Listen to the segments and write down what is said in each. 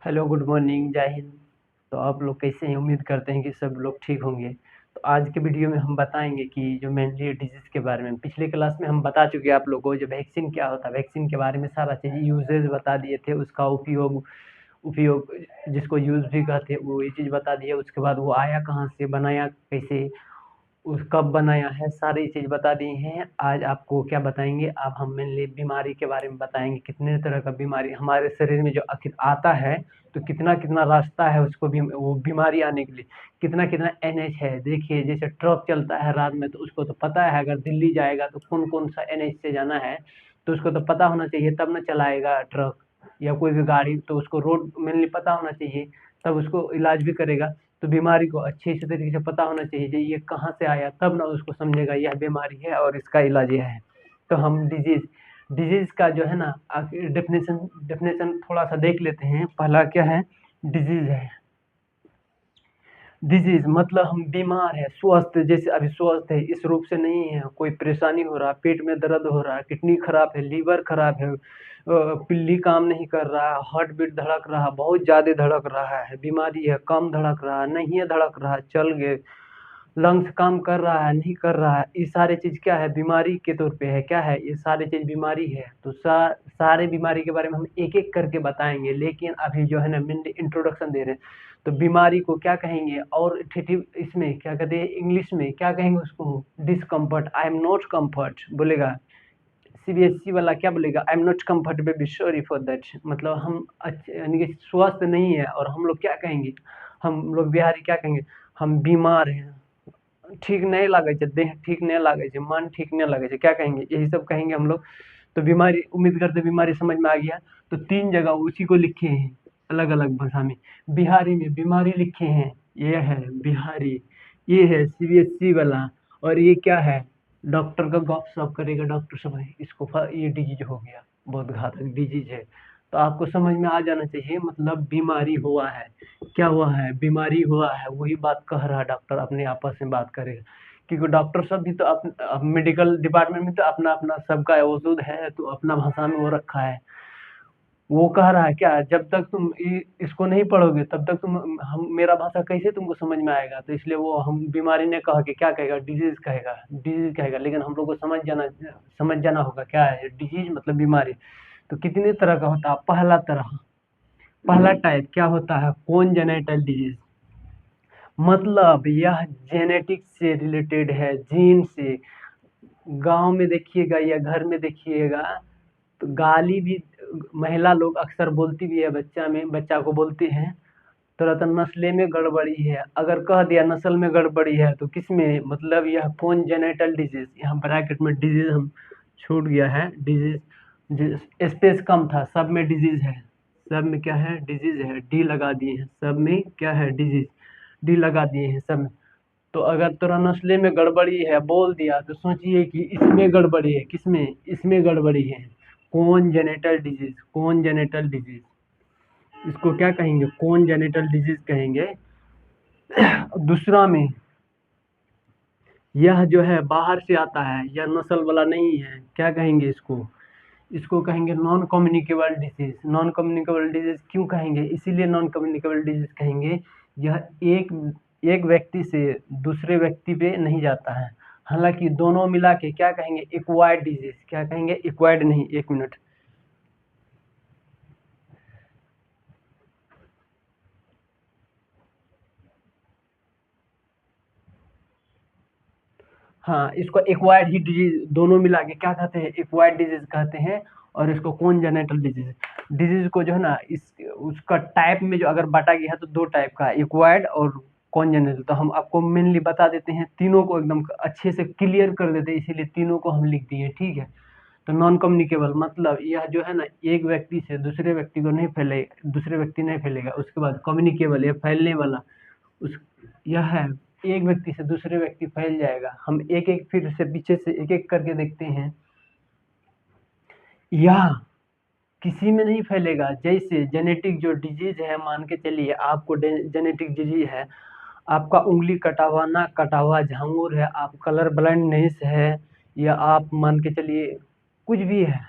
Hello, good morning, जय हिंद। तो आप लोग कैसे हैं? उम्मीद करते हैं कि सब लोग ठीक होंगे। तो आज के वीडियो में हम बताएंगे कि जो मेनली डिजीज़ के बारे में पिछले क्लास में हम बता चुके हैं आप लोगों को, जो वैक्सीन क्या होता है, वैक्सीन के बारे में सारा चीज़ यूजेज बता दिए थे, उसका उपयोग उपयोग जिसको यूज़ भी कहते हैं वो ये चीज़ बता दिए। उसके बाद वो आया कहाँ से, बनाया कैसे, उस कब बनाया है, सारी चीज़ बता दी हैं। आज आपको क्या बताएंगे, अब हम मेनली बीमारी के बारे में बताएंगे। कितने तरह का बीमारी हमारे शरीर में जो आखिर आता है, तो कितना कितना रास्ता है उसको भी वो बीमारी आने के लिए, कितना कितना एनएच है। देखिए जैसे ट्रक चलता है रात में, तो उसको तो पता है अगर दिल्ली जाएगा तो कौन कौन सा एनएच से जाना है, तो उसको तो पता होना चाहिए तब ना चलाएगा ट्रक या कोई भी गाड़ी। तो उसको रोड मेनली पता होना चाहिए, तब उसको इलाज भी करेगा। तो बीमारी को अच्छे से तरीके से पता होना चाहिए, ये कहाँ से आया, तब ना उसको समझेगा यह बीमारी है और इसका इलाज यह है। तो हम डिजीज डिजीज का जो है ना डेफिनेशन डेफिनेशन थोड़ा सा देख लेते हैं। पहला क्या है? डिजीज है। डिजीज मतलब हम बीमार है, स्वस्थ, जैसे अभी स्वस्थ है इस रूप से नहीं है, कोई परेशानी हो रहा, पेट में दर्द हो रहा है, किडनी खराब है, लीवर खराब है, पिल्ली काम नहीं कर रहा, हार्ट बीट धड़क रहा, बहुत ज्यादा धड़क रहा है, बीमारी है, कम धड़क रहा, नहीं है धड़क रहा, चल गए, लंग्स काम कर रहा है, नहीं कर रहा है, ये सारे चीज क्या है? बीमारी के तौर पे है। क्या है? ये सारे चीज बीमारी है। तो सारे बीमारी के बारे में हम एक एक करके बताएंगे, लेकिन अभी जो है ना मेनली इंट्रोडक्शन दे रहे हैं। तो बीमारी को क्या कहेंगे, और इसमें क्या कहते हैं, इंग्लिश में क्या कहेंगे उसको? Discomfort. I am not comfort बोलेगा। सीबीएसई वाला क्या बोलेगा? I am not comfortable, sorry for that. मतलब हम अच्छे यानी कि स्वस्थ नहीं है, और हम लोग क्या कहेंगे? हम लोग बिहारी क्या कहेंगे? हम बीमार हैं, ठीक नहीं लगे छे, देह ठीक नहीं लगे छे, मन ठीक नहीं लगे छे, क्या कहेंगे? यही सब कहेंगे हम लोग। तो बीमारी, उम्मीद करते बीमारी समझ में आ गया। तो 3 जगह उसी को लिखे हैं, अलग अलग भाषा में। बिहारी में बीमारी लिखे हैं, ये है बिहारी। ये है सीबीएसई वाला। और ये क्या है? डॉक्टर का गप सप करेगा डॉक्टर सब है, इसको ये डिजीज हो गया, बहुत घातक डिजीज है। तो आपको समझ में आ जाना चाहिए, मतलब बीमारी हुआ है। क्या हुआ है? बीमारी हुआ है, वही बात कह रहा है डॉक्टर, अपने आपस में बात करेगा। क्योंकि डॉक्टर सब भी तो मेडिकल डिपार्टमेंट में तो अपना अपना सबका वजूद है, तो अपना भाषा में वो रखा है। वो कह रहा है क्या, जब तक तुम इसको नहीं पढ़ोगे तब तक तुम हम मेरा भाषा कैसे तुमको समझ में आएगा? तो इसलिए वो हम बीमारी ने कह के क्या कहेगा? डिजीज कहेगा, डिजीज कहेगा। लेकिन हम लोग को समझ जाना होगा क्या है डिजीज, मतलब बीमारी। तो कितने तरह का होता है? पहला टाइप क्या होता है? Congenital disease. मतलब यह जेनेटिक से रिलेटेड है, जीन से। गांव में देखिएगा या घर में देखिएगा, तो गाली भी महिला लोग अक्सर बोलती भी है, बच्चा को बोलती हैं, थोड़ा तो नस्ले में गड़बड़ी है। अगर कह दिया नस्ल में गड़बड़ी है, तो किस में? मतलब यह कॉन्जेनिटल डिजीज, यहाँ ब्रैकेट में डिजीज हम छूट गया है, डिजीज स्पेस कम था, सब में डिजीज है। सब में क्या है? डिजीज है, डी लगा दिए हैं, सब में क्या है? डिजीज, डी लगा दिए हैं सब में। तो अगर तुरा नस्ले में गड़बड़ी है बोल दिया, तो सोचिए कि इसमें गड़बड़ी है, किसमें? इसमें गड़बड़ी है। कॉन्जेनिटल डिजीज, कॉन्जेनिटल डिजीज, इसको क्या कहेंगे? कॉन्जेनिटल डिजीज कहेंगे। दूसरा में यह जो है बाहर से आता है, यह नस्ल वाला नहीं है, क्या कहेंगे इसको? इसको कहेंगे non communicable disease. Non communicable disease क्यों कहेंगे? इसीलिए नॉन कम्युनिकेबल डिजीज कहेंगे, यह एक एक व्यक्ति से दूसरे व्यक्ति पे नहीं जाता है। हालांकि दोनों मिला के क्या कहेंगे? Acquired disease. क्या कहेंगे? एक्वायर्ड नहीं, 1 मिनट। हाँ, इसको एक्वायर्ड ही डिजीज, दोनों मिला के क्या कहते हैं? एक्वायर्ड डिजीज कहते हैं। और इसको कॉन्जेनिटल डिजीज, डिजीज को जो है ना इस उसका टाइप में जो अगर बांटा गया है, तो 2 टाइप का, एक्वायर्ड और कॉन्जेनिटल। तो हम आपको मेनली बता देते हैं, तीनों को एकदम अच्छे से क्लियर कर देते हैं, इसीलिए तीनों को हम लिख दिए, ठीक है। तो नॉन कम्युनिकेबल मतलब यह जो है ना एक व्यक्ति से दूसरे व्यक्ति को नहीं फैले, दूसरे व्यक्ति नहीं फैलेगा। उसके बाद कम्युनिकेबल, यह फैलने वाला, उस यह है, एक व्यक्ति से दूसरे व्यक्ति फैल जाएगा। हम एक एक फिर से पीछे से एक एक करके देखते हैं। यह किसी में नहीं फैलेगा। जैसे जेनेटिक जो डिजीज है, मान के चलिए आपको जेनेटिक डिजीज है, आपका उंगली कटा हुआ, नाक कटा हुआ, झांगुर है, आप कलर ब्लाइंडनेस है, या आप मान के चलिए कुछ भी है,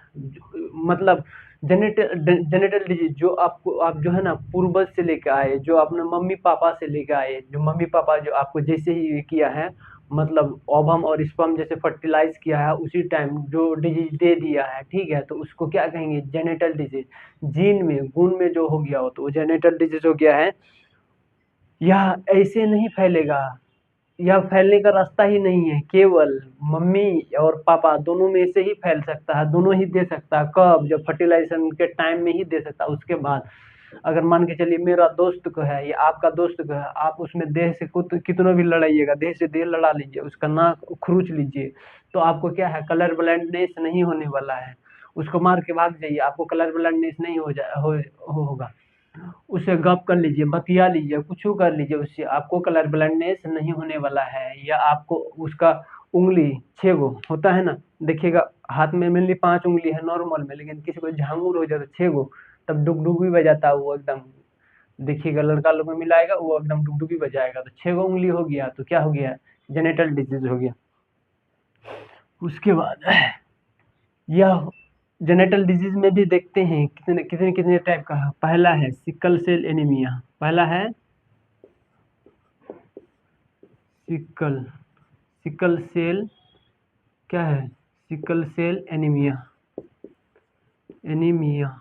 मतलब जेनेटल डिजीज जो आपको आप जो है ना पूर्वज से लेके आए, जो अपने मम्मी पापा से लेके आए, जो मम्मी पापा जो आपको जैसे ही ये किया है, मतलब ओवम और स्पर्म जैसे फर्टिलाइज किया है उसी टाइम जो डिजीज दे दिया है, ठीक है, तो उसको क्या कहेंगे, जेनेटल डिजीज। जीन में गुण में जो हो गया हो तो वो जेनेटल डिजीज हो गया है। यह ऐसे नहीं फैलेगा, यह फैलने का रास्ता ही नहीं है, केवल मम्मी और पापा दोनों में से ही फैल सकता है, दोनों ही दे सकता है। कब? जब फर्टिलाइजेशन के टाइम में ही दे सकता है। उसके बाद अगर मान के चलिए मेरा दोस्त को है या आपका दोस्त को है, आप उसमें देह से कुछ कितना भी लड़ाइएगा, देह से देह लड़ा लीजिए, उसका नाक खरोंच लीजिए, तो आपको क्या है, कलर ब्लाइंडनेस नहीं होने वाला है। उसको मार के भाग जाइए, आपको कलर ब्लाइंडनेस नहीं होगा। उससे गप कर लीजिए, बतिया लीजिए, कुछ कर लीजिए, उससे आपको कलर ब्लाइंडनेस नहीं होने वाला है। या आपको उसका उंगली 6 गो होता है ना, देखिएगा हाथ में मेनली 5 उंगली है नॉर्मल में, लेकिन किसी को झांगुर हो जाए तो 6 गो, तब डुगडुगी बजाता है वो एकदम। देखिएगा लड़का लोग में मिलाएगा वो एकदम डुगडुगी बजाएगा, तो 6 गो उंगली हो गया तो क्या हो गया, जेनेटल डिजीज हो गया। उसके बाद यह जेनेटल डिजीज में भी देखते हैं कितने कितने कितने टाइप का है। पहला है सिकल सेल एनीमिया, पहला है सिकल सिकल सेल, क्या है, सिकल सेल एनीमिया। एनीमिया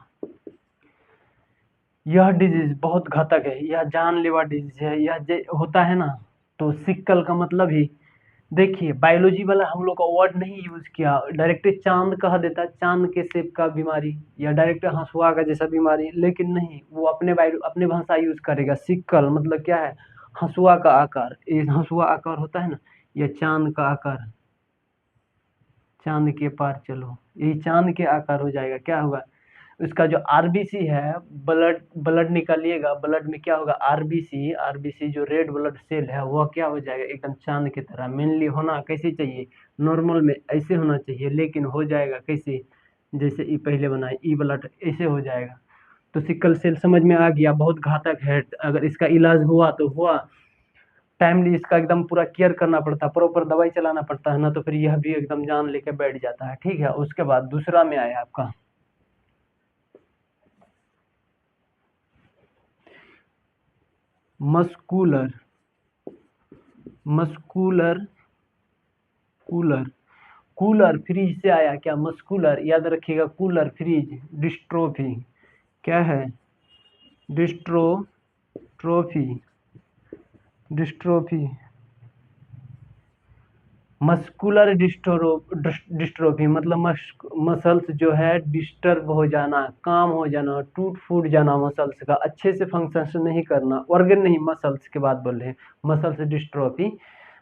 यह डिजीज बहुत घातक है, यह जानलेवा डिजीज है। यह होता है ना, तो सिकल का मतलब ही देखिए, बायोलॉजी वाला हम लोग का वर्ड नहीं यूज किया, डायरेक्ट चांद कह देता, चांद के शेप का बीमारी या डायरेक्ट हंसुआ का जैसा बीमारी, लेकिन नहीं, वो अपने भाषा यूज करेगा। सिक्कल मतलब क्या है, हंसुआ का आकार, ये हंसुआ आकार होता है ना, यह चांद का आकार, चांद के पार चलो, ये चांद के आकार हो जाएगा। क्या होगा, उसका जो आरबीसी है, ब्लड ब्लड निकालिएगा, ब्लड में क्या होगा, आरबीसी, आरबीसी जो रेड ब्लड सेल है वह क्या हो जाएगा, एकदम चांद की तरह। मेनली होना कैसे चाहिए, नॉर्मल में ऐसे होना चाहिए, लेकिन हो जाएगा कैसे, जैसे ई पहले बनाए ई ब्लड ऐसे हो जाएगा। तो सिकल सेल समझ में आ गया, बहुत घातक है। अगर इसका इलाज हुआ तो हुआ, टाइमली इसका एकदम पूरा केयर करना पड़ता है, प्रॉपर दवाई चलाना पड़ता है ना, तो फिर यह भी एकदम जान लेके बैठ जाता है, ठीक है। उसके बाद दूसरा में आया आपका muscular muscular cooler cooler fridge से आया क्या, मस्कुलर, याद रखिएगा, कूलर फ्रीज डिस्ट्रोफी, क्या है, डिस्ट्रोफी डिस्ट्रोफी मस्कुलर डिस्ट्रोफी मतलब मसल्स जो है डिस्टर्ब हो जाना, काम हो जाना, टूट फूट जाना, मसल्स का अच्छे से फंक्शन नहीं करना, ऑर्गन नहीं, मसल्स के बात बोल रहे हैं। मसल्स डिस्ट्रोफी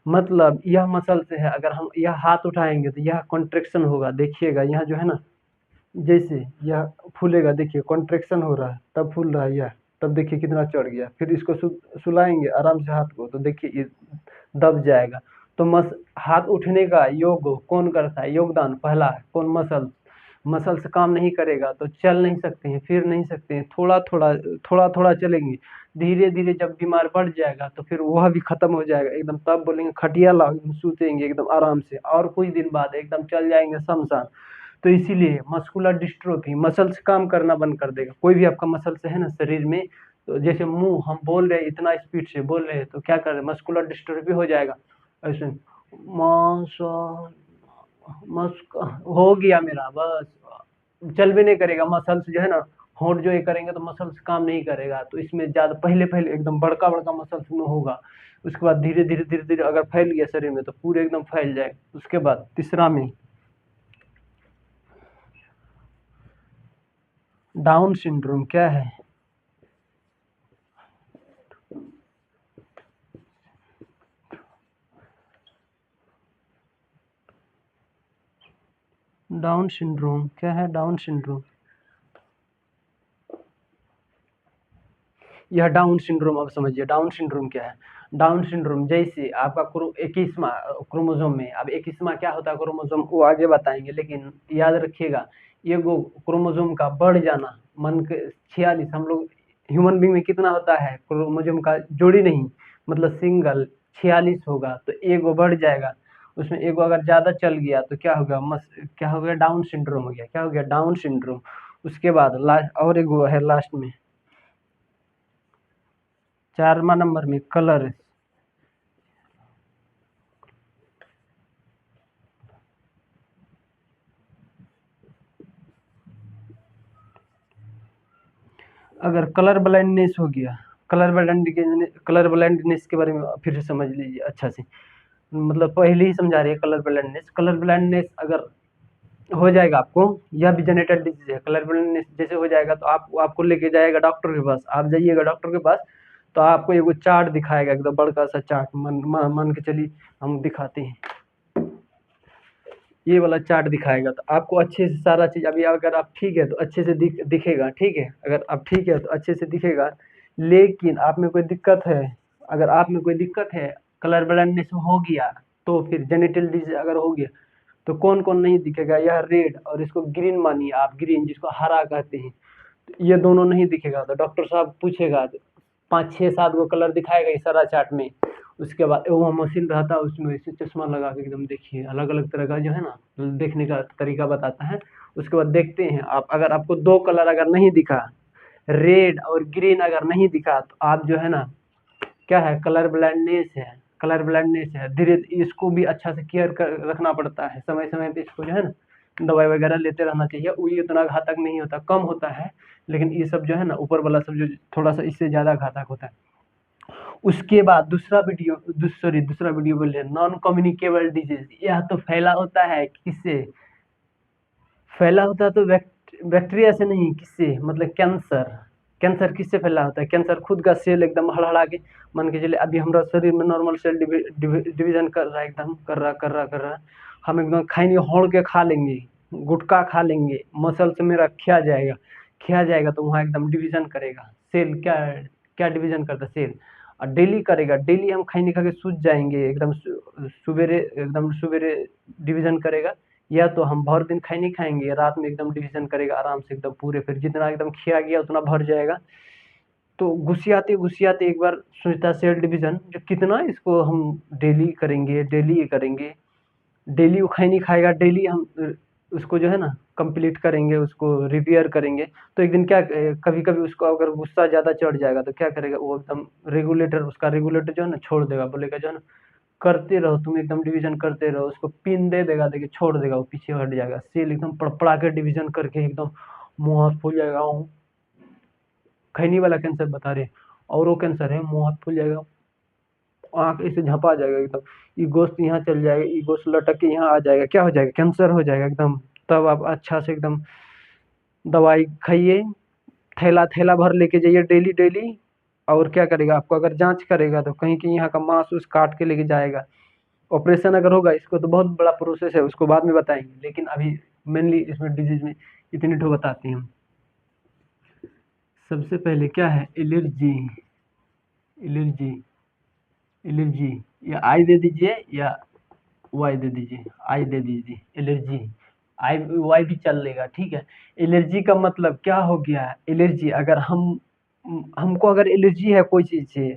मतलब यह मसल से है, अगर हम यह हाथ उठाएंगे तो यह कॉन्ट्रेक्शन होगा, देखिएगा यहाँ जो है ना, जैसे यह फूलेगा, देखिए कॉन्ट्रेक्शन हो रहा है तब फूल रहा है यह, तब देखिए कितना चढ़ गया। फिर इसको सुलाएंगे आराम से हाथ को, तो देखिए ये दब जाएगा। तो हाथ उठने का योग कौन करता है, योगदान पहला कौन, मसल्स काम नहीं करेगा तो चल नहीं सकते हैं, फिर नहीं सकते हैं, थोड़ा थोड़ा चलेंगे। धीरे धीरे जब बीमार बढ़ जाएगा तो फिर वह भी खत्म हो जाएगा एकदम, तब बोलेंगे खटिया लाओ, सूतेंगे एकदम आराम से, और कुछ दिन बाद एकदम चल जाएंगे शमशान। तो इसीलिए मस्कुलर डिस्ट्रोफी, मसल्स काम करना बंद कर देगा। कोई भी आपका मसल्स है ना शरीर में, तो जैसे मुंह हम बोल रहे हैं इतना स्पीड से बोल रहे हैं, तो क्या कर रहे हैं, मस्कुलर डिस्ट्रोफी हो जाएगा। ऐसे मसल मस्क हो गया मेरा, बस चल भी नहीं करेगा, मसल्स जो है ना, होंठ जो ये करेंगे तो मसल्स काम नहीं करेगा। तो इसमें ज्यादा पहले पहले एकदम बड़का बड़का मसल्स में होगा, उसके बाद धीरे धीरे धीरे धीरे अगर फैल गया शरीर में तो पूरे एकदम फैल जाएगा। उसके बाद तीसरा में डाउन सिंड्रोम, क्या है, डाउन सिंड्रोम क्या है, डाउन सिंड्रोम, यह डाउन सिंड्रोम, अब समझिए डाउन सिंड्रोम क्या है। डाउन सिंड्रोम जैसे आपका 21वां क्रोमोसोम में, अब 21वां क्या होता है क्रोमोसोम, वो आगे बताएंगे, लेकिन याद रखिएगा ये वो क्रोमोसोम का बढ़ जाना, मन के 46, हम लोग ह्यूमन बींग में कितना होता है क्रोमोसोम का, जोड़ी नहीं मतलब सिंगल, 46 होगा, तो एगो बढ़ जाएगा, उसमें एगो अगर ज्यादा चल गया तो क्या होगा, क्या हो गया, डाउन सिंड्रोम हो गया, क्या हो गया, डाउन सिंड्रोम। उसके बाद लास्ट और एक वो है लास्ट में 4वां नंबर में कलर। अगर कलर ब्लाइंडनेस हो गया, कलर ब्लाइंडनेस के बारे में फिर से समझ लीजिए अच्छा से। मतलब पहले ही समझा रही है कलर ब्लाइंडनेस अगर हो जाएगा आपको, यह भी जेनेटिक डिजीज है। कलर ब्लाइंडनेस जैसे हो जाएगा तो आपको लेके जाएगा डॉक्टर के पास। आप जाइएगा डॉक्टर के पास तो आपको एगो चार्ट दिखाएगा, एकदम बड़का सा चार्ट। मान के चलिए हम दिखाते हैं, ये वाला चार्ट दिखाएगा तो आपको अच्छे से सारा चीज। अभी अगर आप ठीक है तो अच्छे से दिखेगा, ठीक है। अगर आप ठीक है तो अच्छे से दिखेगा, लेकिन आप में कोई दिक्कत है, अगर आप में कोई दिक्कत है, कलर ब्लाइंडनेस हो गया तो फिर जेनेटिक डिजीज अगर हो गया तो कौन कौन नहीं दिखेगा। यह रेड और इसको ग्रीन मानिए आप, ग्रीन जिसको हरा कहते हैं, तो ये दोनों नहीं दिखेगा तो डॉक्टर साहब पूछेगा, 5 6 7 गो कलर दिखाएगा इस सारा चार्ट में। उसके बाद वो मशीन रहता है उसमें ऐसे चश्मा लगा के एकदम देखिए, अलग अलग तरह का जो है ना देखने का तरीका बताता है। उसके बाद देखते हैं आप, अगर आपको 2 कलर अगर नहीं दिखा, रेड और ग्रीन अगर नहीं दिखा तो आप जो है ना क्या है, कलर ब्लाइंडनेस है। कलर ब्लाइंडनेस है, धीरे इसको भी अच्छा से केयर कर रखना पड़ता है, समय समय पे इसको जो है ना दवाई वगैरह लेते रहना चाहिए। वो ये उतना घातक नहीं होता, कम होता है, लेकिन ये सब जो है ना ऊपर वाला सब जो थोड़ा सा इससे ज़्यादा घातक होता है। उसके बाद दूसरा वीडियो बोल रहे नॉन कम्युनिकेबल डिजीज। यह तो फैला होता है किससे, फैला होता है तो बैक्टीरिया से नहीं, किससे, मतलब कैंसर। कैंसर किससे फैला होता है, कैंसर खुद का सेल एकदम हड़हड़ा के, मान के चलिए अभी हमारा शरीर में नॉर्मल सेल डिवीजन कर रहा है, एकदम कर रहा। हम एकदम खाएंगे, होड़ के खा लेंगे, गुटखा खा लेंगे, मसल से मेरा खिया जाएगा तो वहाँ एकदम डिवीजन करेगा सेल। क्या क्या डिवीजन करता है, सेल। और डेली करेगा, डेली हम खाई नहीं खा के सूझ जाएंगे एकदम, सुबेरे डिवीजन करेगा। या तो हम भर दिन खाई नहीं खाएंगे, रात में एकदम डिवीजन करेगा आराम से एकदम पूरे, फिर जितना एकदम खिया गया उतना भर जाएगा। तो घुसियाते एक बार सोचता सेल डिवीजन जो कितना इसको हम डेली करेंगे, डेली वो खाई नहीं खाएगा, डेली हम उसको जो है ना कंप्लीट करेंगे, उसको रिपेयर करेंगे। तो एक दिन क्या, कभी कभी उसको अगर गुस्सा ज़्यादा चढ़ जाएगा तो क्या करेगा, वो एकदम उसका रेगुलेटर जो है ना छोड़ देगा, बोलेगा जो है ना करते रहो तुम, एकदम डिवीजन करते रहो। उसको पिन दे देगा, देखिए छोड़ देगा, वो पीछे हट जाएगा। सेल एकदम पड़पड़ा के डिवीजन करके एकदम मुंह हाथ फूल जाएगा। खैनी वाला कैंसर बता रहे, और वो कैंसर है, मुंह हाथ फूल जाएगा, आँख ऐसे झपा जाएगा एकदम, ये गोश्त यहाँ चल जाएगा, ये गोश्त लटक के यहाँ आ जाएगा, क्या हो जाएगा, कैंसर हो जाएगा एकदम। तब आप अच्छा से एकदम दवाई खाइए, थैला थैला भर लेके जाइए डेली डेली। और क्या करेगा, आपको अगर जांच करेगा तो कहीं कहीं यहाँ का मांस उस काट के लेके जाएगा। ऑपरेशन अगर होगा, इसको तो बहुत बड़ा प्रोसेस है, उसको बाद में बताएंगे, लेकिन अभी मेनली इसमें डिजीज में इतनी ठो बताते हैं हम। सबसे पहले क्या है, एलर्जी। एलर्जी एलर्जी या आई दे दीजिए या वाई दे दीजिए, आई दे दीजिए, एलर्जी। आई वाई भी चल लेगा, ठीक है। एलर्जी का मतलब क्या हो गया, एलर्जी अगर हमको अगर एलर्जी है कोई चीज़ से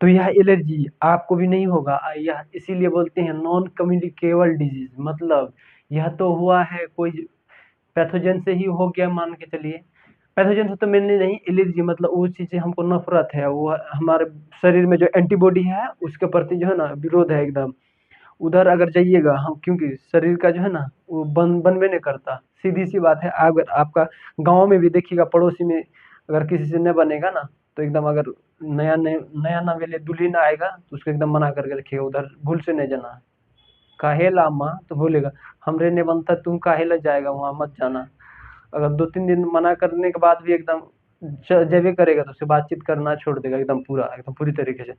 तो यह एलर्जी आपको भी नहीं होगा। यह इसीलिए बोलते हैं नॉन कम्युनिकेबल डिजीज। मतलब यह तो हुआ है कोई पैथोजन से ही हो गया, मान के चलिए। पैथोजन से तो मेनली नहीं, एलर्जी मतलब वो चीज़ से हमको नफरत है, वो हमारे शरीर में जो एंटीबॉडी है उसके प्रति जो है ना विरोध है एकदम। उधर अगर जाइएगा हम, क्योंकि शरीर का जो है ना वो बनबे नहीं करता, सीधी सी बात है। अगर आपका गांव में भी देखिएगा, पड़ोसी में अगर किसी से न बनेगा ना तो एकदम, अगर नया नवेले दुल्ही ना आएगा तो उसको एकदम मना करके रखिएगा, उधर भूल से नहीं जाना। काहे ला माँ तो बोलेगा, हमरे ने बनता, तुम काहे ला जाएगा वहाँ, मत जाना। अगर 2 3 दिन मना करने के बाद भी एकदम जबे करेगा तो उससे बातचीत करना छोड़ देगा एकदम, पूरी तरीके से।